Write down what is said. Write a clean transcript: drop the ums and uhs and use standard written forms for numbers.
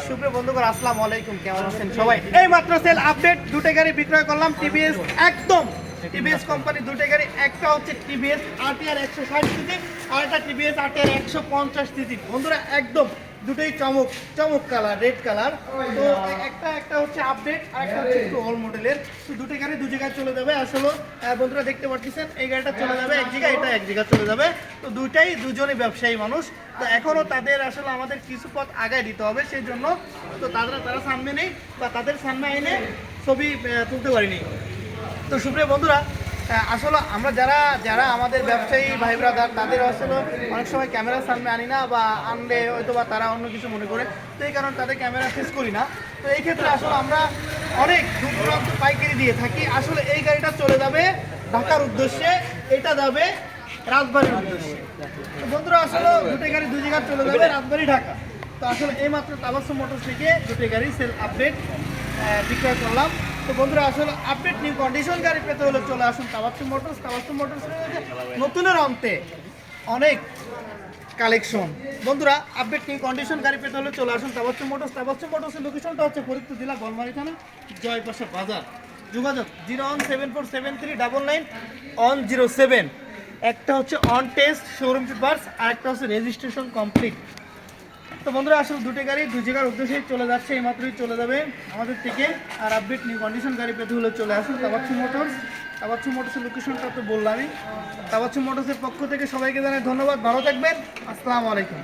সুপ্রিয় বন্ধুগণ, আসসালামু আলাইকুম। কেমন আছেন সবাই? এই মাত্র সেল আপডেট, দুটো গাড়ি বিক্রয় করলাম টিভিএস, একদম টিভিএস কোম্পানি দুটো গাড়ি। একটা হচ্ছে টিভিএস আরটিআর 160 সিসি আর একটা টিভিএস আরটিআর 150 সিসি। বন্ধুরা একদম দুটোই চমক চমক কালার, রেড কালার। তো একটা হচ্ছে আপডেট আর একটা হচ্ছে একটু অল মডেলের। তো দুটো গাড়ি দু জায়গায় চলে যাবে। আসলে বন্ধুরা দেখতে পাচ্ছেন এই গাড়িটা চলে যাবে এক জায়গায়, এটা এক জায়গায় চলে যাবে। তো দুজনই ব্যবসায়ী মানুষ। তো এখনও তাদের আসলে আমাদের কিছু পথ আগায় দিতে হবে, সেই জন্য তো তারা সামনে নেই বা তাদের সামনে এনে ছবি তুলতে পারিনি। তো সুপ্রিয় বন্ধুরা, আসলে আমরা যারা আমাদের ব্যবসায়ী ভাই ব্রাদার, তাদের আসলে অনেক সময় ক্যামেরার সামনে আনি না, বা আনলে হয়তো বা তারা অন্য কিছু মনে করে, তো এই কারণে তাদের ক্যামেরা ফেস করি না। তো এই ক্ষেত্রে আসলে আমরা অনেক দূর দূরান্ত পাইকারি দিয়ে থাকি। আসলে এই গাড়িটা চলে যাবে ঢাকার উদ্দেশ্যে, এটা যাবে রাজবাড়ির উদ্দেশ্যে। তো বন্ধুরা আসলে দুটো গাড়ি দুই জায়গায় চলে যাবে, রাজবাড়ি ঢাকা। তো আসলে এই মাত্র তাবাসসুম মোটরস থেকে দুটো গাড়ি সেল আপডেট বিক্রয় করলাম। তো বন্ধুরা আসলে আপডেট নিউ কন্ডিশন গাড়ি পেতে হলে চলে আসুন তাবাসসুম মোটরস। তাবাসসুম মোটরস নতুনের অন্তে অনেক কালেকশন। বন্ধুরা আপডেট নিউ কন্ডিশন গাড়ি পেতে হলে চলে আসুন তাবাসসুম মোটরস। তাবাসসুম মোটরসের লোকেশনটা হচ্ছে ফরিদপুর জেলা গলমারি থানা, জয়পাশা বাজার। যোগাযোগ 01747399107। একটা হচ্ছে অন টেস্ট শোরুম পেপারস আর একটা হচ্ছে রেজিস্ট্রেশন কমপ্লিট। তো বন্ধুরা আসলে দুটো গাড়ি দুই জায়গার উদ্দেশ্যে চলে যাচ্ছে, এই মাত্রই চলে যাবে আমাদের থেকে। আর আপডেট নিউ কন্ডিশন গাড়ি পেতে হলে চলে আসুন তাবাসসুম মোটরস। তাবাসসুম মোটরসের লোকেশনটা তো বললামই। তাবাসসুম মোটরসের পক্ষ থেকে সবাইকে জানাই ধন্যবাদ। ভালো থাকবেন। আসসালামু আলাইকুম।